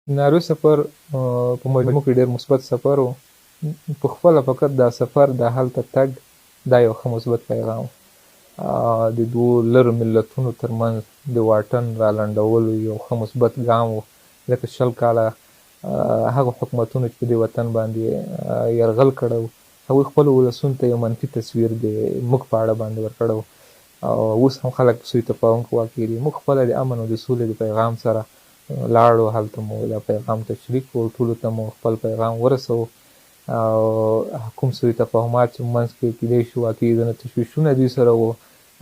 ناروې سفر په مجموع کې ډېر مثبت سفر و. په خپله فقط دا سفر دا هلته تګ دا یو ښه مثبت پیغام و. د دوو لرو ملتونو ترمنځ د واټن رالنډولو یو ښه مثبت ګام و، ځکه 20 کاله هغه حکومتونو چې په دې وطن باندې یرغل کړی و، هغوی خپلو ولسونو ته یو منفي تصویر د موږ په اړه باندې ورکړی و، او اوس هم خلک په سوء تفاهم کې واقع دي. موږ خپله د امن او د سولې د پیغام سره لاړو، هلته مو دا پیغام تشریح کړو، ټولو ته مو خپل پیغام ورسوو، او کوم سوء تفاهمات چې منځ کې کیدای شي واقعي ځینې تشویشونه دوی سره وو،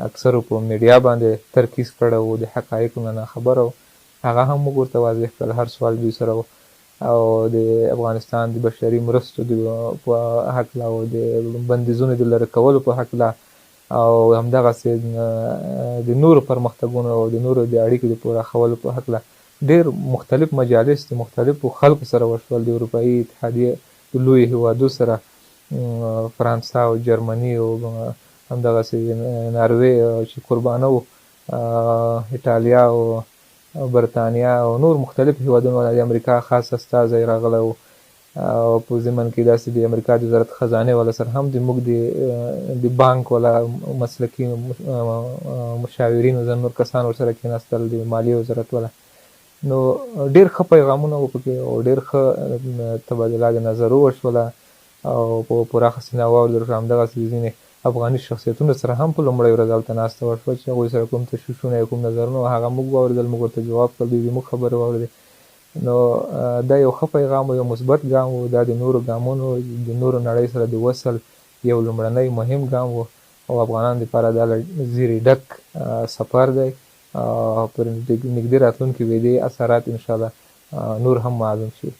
اکثرو په میډیا باندې ترکیز کړی و، د حقایقو نه ناخبره و، هغه هم موږ ورته واضح کړل، هر سوال دوی سره و، او د افغانستان د بشري مرستو په هکله او د بندیزونو د لرې کولو په هکله، او همدغسې د نورو پرمختګونو او د نورو د اړیکو د پراخولو په هکله ډېر مختلف مجالس د مختلفو خلکو سره وشول، د اروپایي اتحادیې د لویو هیوادو سره، فرانسه او جرمني او همدغسې ناروې چې قربانه و، ایټالیا او برطانیه او نور مختلف هیوادونو، د امریکا خاص استازی راغلی و، او په ضمن کې داسې د امریکا د وزارت خزانې والا سره هم زموږ د بانک والا مسلکي مشاورین او ځینې نور کسان ورسره کېناستل، د مالیې وزارت والا. نو ډېر ښه پیغامونه وو پکې او ډېر ښه تبادله د نظرو وشوله، او په پراخه سینه واورېدل شو. همدغسې ځینې افغاني شخصیتونو سره هم په لومړۍ ورځ هلته ناسته وشوه چې هغوی سره کوم تشویشونه یا کوم نظرونه وو، هغه موږ واورېدل، موږ ورته جواب کړل، دوی زموږ خبرې واورېدې. نو دا یو ښه پیغام و، یو مثبت ګام و، دا د نورو ګامونو د نورو نړۍ سره د وصل یو لومړنی مهم ګام و، او افغانانو دپاره دا له زیرې ډک سفر دی. پر نږدې راتلونکي کې به دې اثرات انشاءالله نور هم معلوم شي.